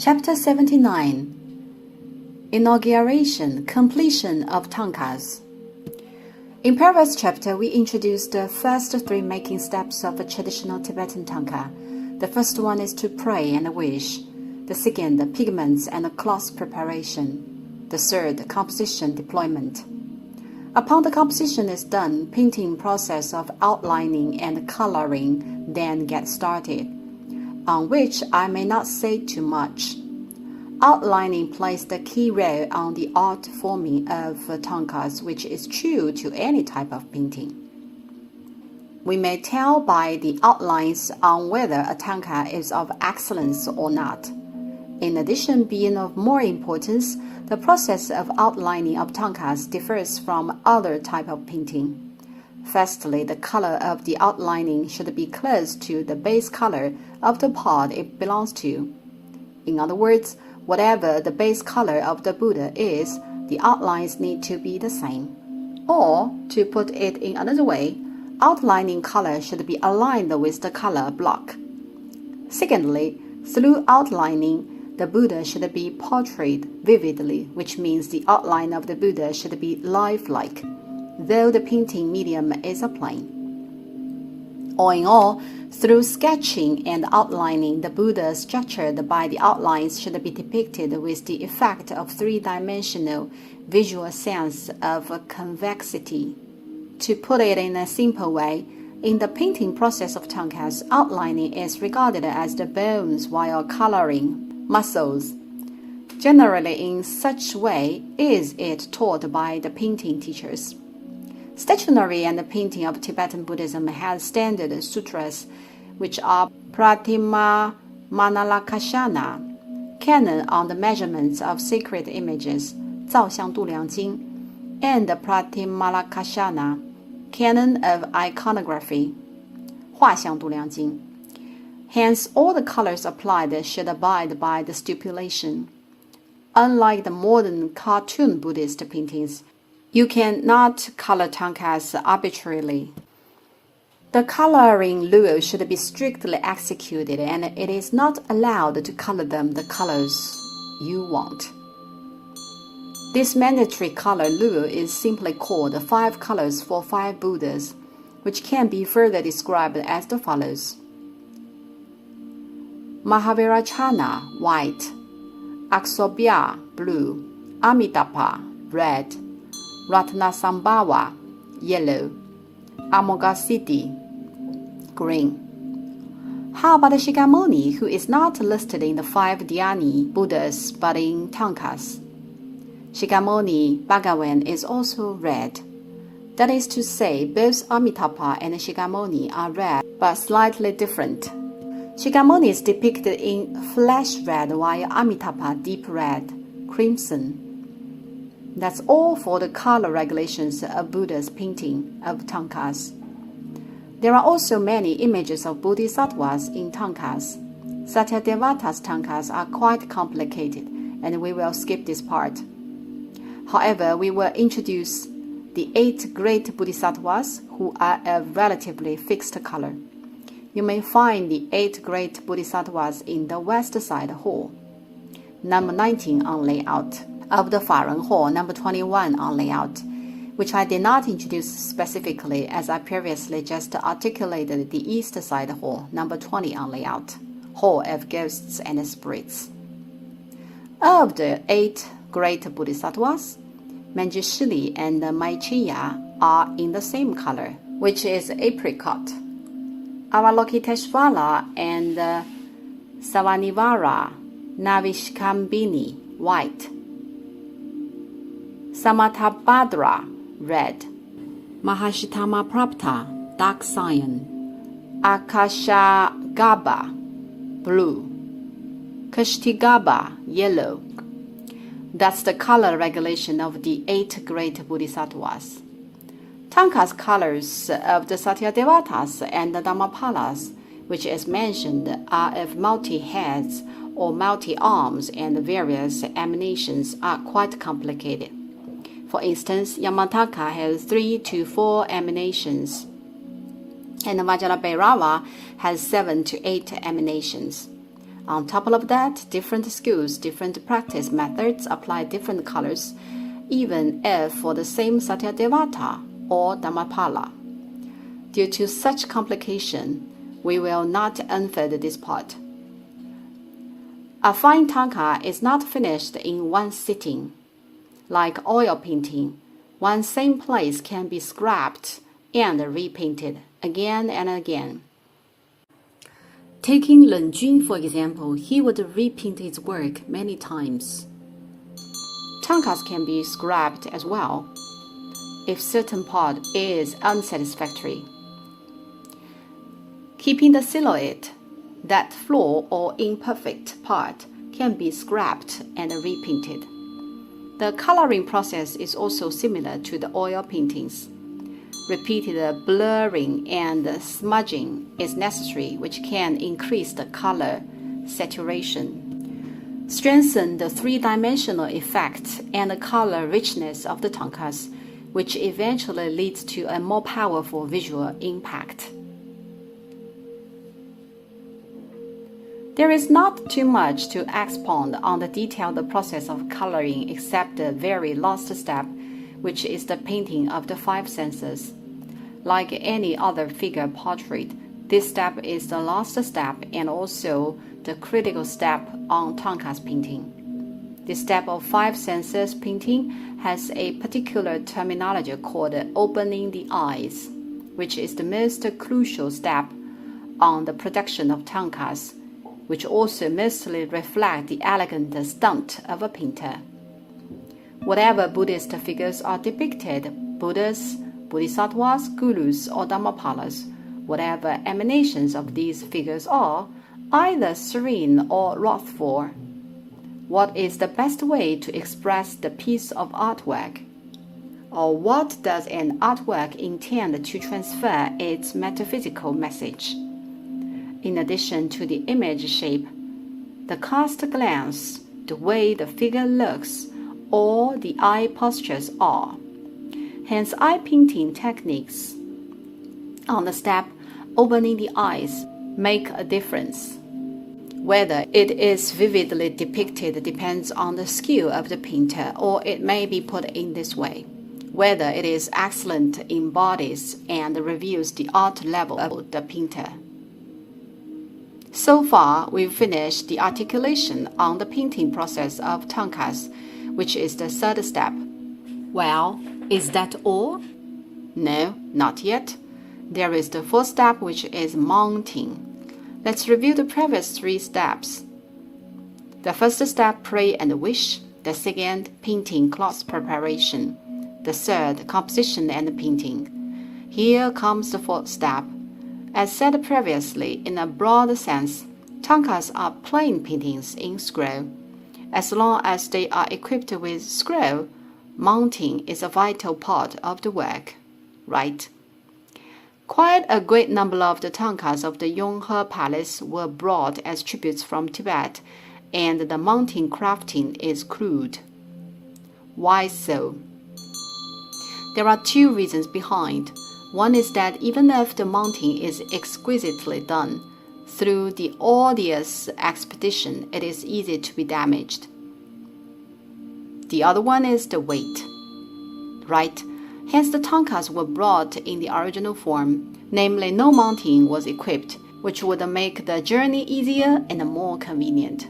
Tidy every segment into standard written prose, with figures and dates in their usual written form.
Chapter 79 Inauguration, Completion of Tankas. In previous chapter, we introduced the first three making steps of a traditional Tibetan tanka. The first one is to pray and wish. The second, the pigments and cloth preparation. The third, composition deployment. Upon the composition is done, painting process of outlining and coloring then gets started, on which I may not say too much. Outlining plays the key role on the art forming of tankas, which is true to any type of painting. We may tell by the outlines on whether a tanka is of excellence or not. In addition, being of more importance, the process of outlining of tankas differs from other type of painting. Firstly, the color of the outlining should be close to the base color of the part it belongs to. In other words, whatever the base color of the Buddha is, the outlines need to be the same. Or, to put it in another way, outlining color should be aligned with the color block. Secondly, through outlining, the Buddha should be portrayed vividly, which means the outline of the Buddha should be lifelike, though the painting medium is a plane. All in all, through sketching and outlining, the Buddha structured by the outlines should be depicted with the effect of three-dimensional visual sense of convexity. To put it in a simple way, in the painting process of tankas, outlining is regarded as the bones while coloring muscles. Generally, in such way is it taught by the painting teachers. Stationery and the painting of Tibetan Buddhism has standard sutras, which are Pratima Manalakashana, canon on the measurements of sacred images, 造像度量经, and the Pratimalakashana, canon of iconography, 画像度量经. Hence, all the colors applied should abide by the stipulation. Unlike the modern cartoon Buddhist paintings, you cannot color tankas arbitrarily. The coloring rule should be strictly executed, and it is not allowed to color them the colors you want. This mandatory color rule is simply called 5 colors for 5 Buddhas, which can be further described as the follows. Mahavirachana, white. Aksobhya, blue. Amitabha, red. Ratnasambhava, yellow. Amoghasiddhi, green. How about the Shakyamuni, who is not listed in the 5 Dhyani Buddhas but in tankas? Shakyamuni Bhagavan is also red. That is to say, both Amitabha and Shakyamuni are red but slightly different. Shakyamuni is depicted in flesh red while Amitabha deep red, crimson. That's all for the color regulations of Buddha's painting of tankas. There are also many images of bodhisattvas in tankas. Satyadevata's tankas are quite complicated, and we will skip this part. However, we will introduce the 8 great bodhisattvas who are of relatively fixed color. You may find the 8 great bodhisattvas in the west side hall, number 19 on layout, of the Faran Hall, number 21 on layout, which I did not introduce specifically as I previously just articulated the east side hall, number 20 on layout, hall of ghosts and spirits. Of the 8 great bodhisattvas, Manjushri and Maitreya are in the same color, which is apricot. Avalokiteshvara and Savanivara Navishkambini, white. Samathabhadra, red. Mahashitamaprapta, dark cyan. Akashagarbha, blue. Kashtigarbha, yellow. That's the color regulation of the 8 great bodhisattvas. Tankas colors of the Satyadevatas and the Dhammapalas, which is mentioned, are of multi-heads or multi-arms, and various emanations are quite complicated. For instance, Yamataka has 3 to 4 emanations, and Vajrabhairava has 7 to 8 emanations. On top of that, different schools, different practice methods apply different colors, even if for the same Satyadevata or Dhammapala. Due to such complication, we will not unfold this part. A fine tanka is not finished in one sitting. Like oil painting, one same place can be scrapped and repainted again and again. Taking Len Jun, for example, he would repaint his work many times. Tankas can be scrapped as well if certain part is unsatisfactory. Keeping the silhouette, that flaw or imperfect part can be scrapped and repainted. The coloring process is also similar to the oil paintings. Repeated blurring and smudging is necessary, which can increase the color saturation, strengthen the three-dimensional effect and the color richness of the tankas, which eventually leads to a more powerful visual impact. There is not too much to expound on the detailed process of coloring except the very last step, which is the painting of the five senses. Like any other figure portrait, this step is the last step and also the critical step on tankas painting. This step of five senses painting has a particular terminology called opening the eyes, which is the most crucial step on the production of tankas, which also mostly reflect the elegant stunt of a painter. Whatever Buddhist figures are depicted, Buddhas, Bodhisattvas, Gurus, or Dhammapalas, whatever emanations of these figures are, either serene or wrathful. What is the best way to express the piece of artwork? Or what does an artwork intend to transfer its metaphysical message? In addition to the image shape, the cast glance, the way the figure looks, or the eye postures are. Hence, eye painting techniques on the step opening the eyes make a difference. Whether it is vividly depicted depends on the skill of the painter, or it may be put in this way. Whether it is excellent embodies and reveals the art level of the painter. So far, we've finished the articulation on the painting process of tankas, which is the third step. Well, is that all? No, not yet. There is the fourth step, which is mounting. Let's review the previous three steps. The first step, pray and wish. The second, painting cloth preparation. The third, composition and painting. Here comes the fourth step. As said previously, in a broad sense, tankas are plain paintings in scroll. As long as they are equipped with scroll, mounting is a vital part of the work, right? Quite a great number of the tankas of the Yonghe Palace were brought as tributes from Tibet, and the mounting crafting is crude. Why so? There are two reasons behind. One is that even if the mounting is exquisitely done, through the arduous expedition, it is easy to be damaged. The other one is the weight, right? Hence the tankas were brought in the original form, namely no mounting was equipped, which would make the journey easier and more convenient.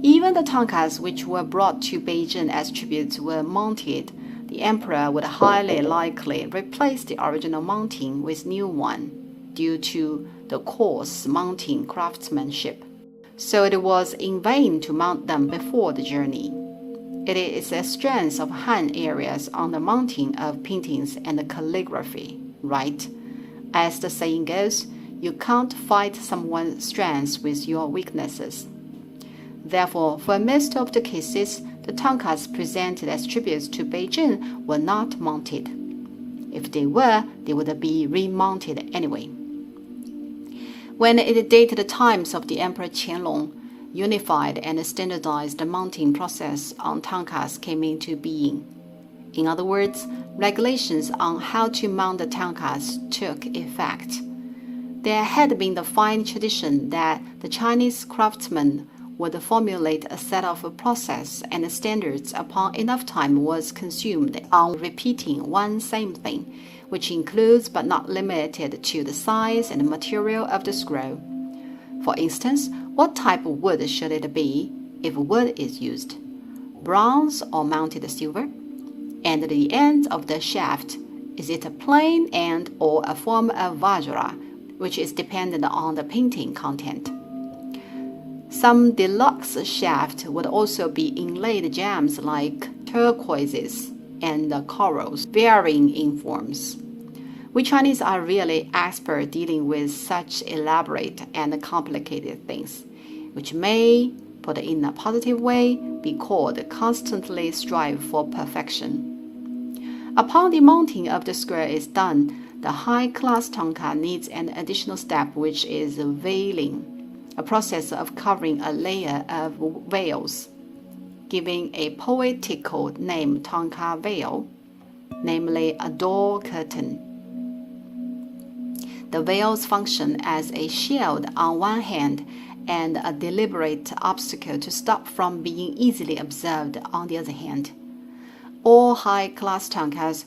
Even the tankas which were brought to Beijing as tributes were mounted. The emperor would highly likely replace the original mounting with new one, due to the coarse mounting craftsmanship. So it was in vain to mount them before the journey. It is a strength of Han areas on the mounting of paintings and calligraphy, right? As the saying goes, you can't fight someone's strengths with your weaknesses. Therefore, for most of the cases, the tankas presented as tributes to Beijing were not mounted. If they were, they would be remounted anyway. When it dated the times of the Emperor Qianlong, unified and standardized mounting process on tankas came into being. In other words, regulations on how to mount the tankas took effect. There had been the fine tradition that the Chinese craftsmen would formulate a set of process and standards upon enough time was consumed on repeating one same thing, which includes but not limited to the size and material of the scroll. For instance, what type of wood should it be if wood is used? Bronze or mounted silver? And the end of the shaft, is it a plain end or a form of vajra, which is dependent on the painting content? Some deluxe shaft would also be inlaid gems like turquoises and corals, varying in forms. We Chinese are really expert dealing with such elaborate and complicated things, which may, put in a positive way, be called constantly strive for perfection. Upon the mounting of the square is done, the high-class tanka needs an additional step, which is veiling, a process of covering a layer of veils, giving a poetical name tanka veil, namely a door curtain. The veils function as a shield on one hand and a deliberate obstacle to stop from being easily observed on the other hand. All high-class tankas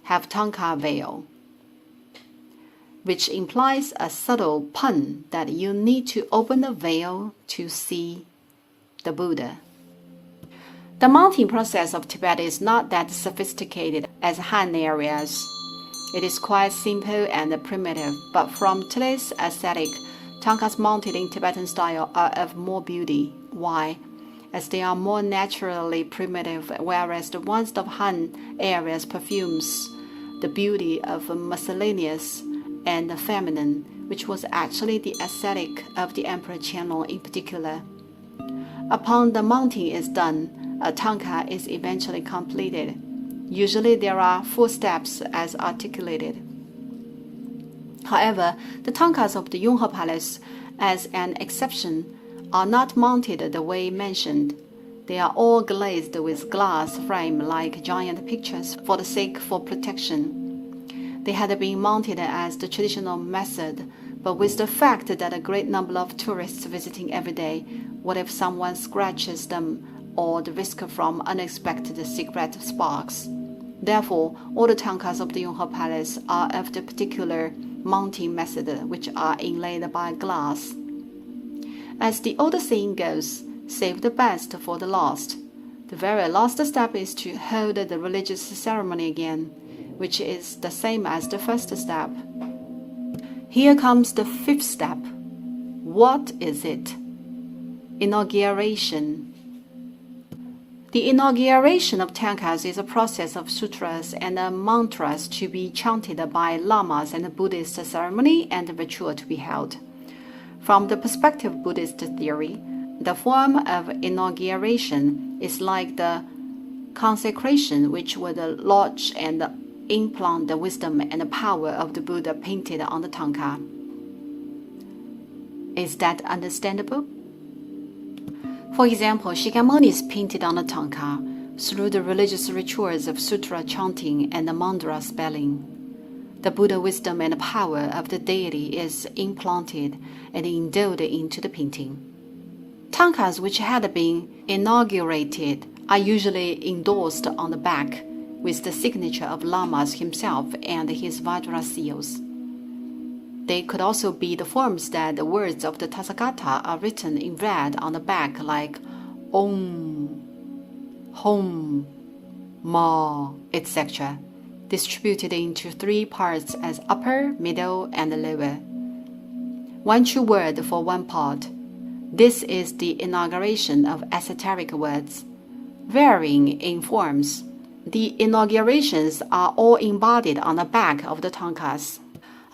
have tanka veil, which implies a subtle pun that you need to open the veil to see the Buddha. The mounting process of Tibet is not that sophisticated as Han areas. It is quite simple and primitive, but from today's aesthetic, tankas mounted in Tibetan style are of more beauty. Why? As they are more naturally primitive, whereas the ones of Han areas perfumes the beauty of miscellaneous and feminine, which was actually the aesthetic of the Emperor Qianlong in particular. Upon the mounting is done, a tanka is eventually completed. Usually there are 4 steps as articulated. However, the tankas of the Yonghe Palace, as an exception, are not mounted the way mentioned. They are all glazed with glass frame like giant pictures for the sake of protection. They had been mounted as the traditional method, but with the fact that a great number of tourists visiting every day, what if someone scratches them or the risk from unexpected cigarette sparks? Therefore, all the tankas of the Yonghe Palace are of the particular mounting method, which are inlaid by glass. As the old saying goes, save the best for the last. The very last step is to hold the religious ceremony again, which is the same as the first step. Here comes the 5th step. What is it? Inauguration. The inauguration of tankas is a process of sutras and mantras to be chanted by lamas and a Buddhist ceremony and ritual to be held. From the perspective of Buddhist theory, the form of inauguration is like the consecration which would lodge and implant the wisdom and the power of the Buddha painted on the tanka. Is that understandable? For example, Shakyamuni is painted on the tanka through the religious rituals of sutra chanting and the mantra spelling. The Buddha wisdom and power of the deity is implanted and endowed into the painting. Tankas which had been inaugurated are usually endorsed on the back with the signature of Lamas himself and his Vajra seals. They could also be the forms that the words of the Tathagata are written in red on the back like Om, Hom, Ma, etc., distributed into 3 parts as upper, middle, and lower. One true word for one part. This is the inauguration of esoteric words. Varying in forms, the inaugurations are all embodied on the back of the tankas.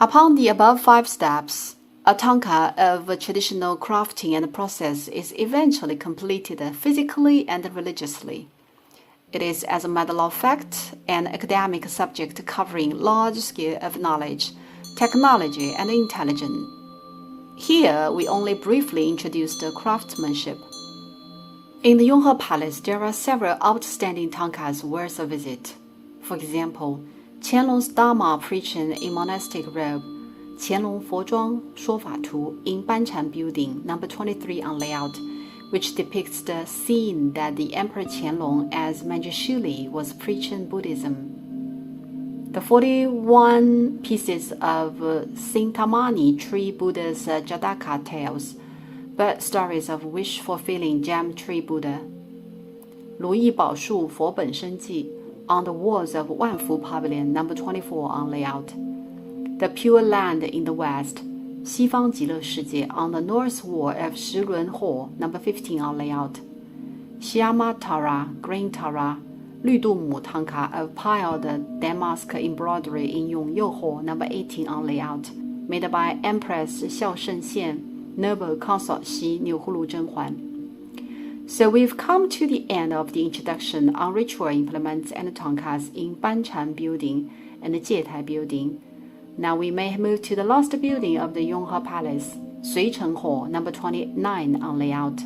Upon the above 5 steps, a tanka of a traditional crafting and process is eventually completed physically and religiously. It is, as a matter of fact, an academic subject covering large scale of knowledge, technology, and intelligence. Here, we only briefly introduce the craftsmanship. In the Yonghe Palace, there are several outstanding tankas worth a visit. For example, Qianlong's Dharma preaching in monastic robe, 乾隆佛庄说法图 in Banchan Building, number 23 on layout, which depicts the scene that the Emperor Qianlong as Manjushri was preaching Buddhism. The 41 pieces of Sintamani Tree Buddha's Jataka tales, birth stories of wish-fulfilling Jam Tree Buddha. 如意宝树佛本生记 on the walls of Wanfu Pavilion, number 24 on layout. The Pure Land in the West, 西方极乐世界 on the north wall of Shilun Hall, number 15 on layout. Shyama Tara, Green Tara, 绿度母 Tanka of piled damask embroidery in Yonghe Hall, number 18 on layout, made by Empress Xiao Shengxian, noble consort Xi Niuhulu Zhenhuan. So we've come to the end of the introduction on ritual implements and Tankas in Banchan Building and the Jietai Building. Now we may move to the last building of the Yonghe Palace, Suicheng Hall, number 29 on layout.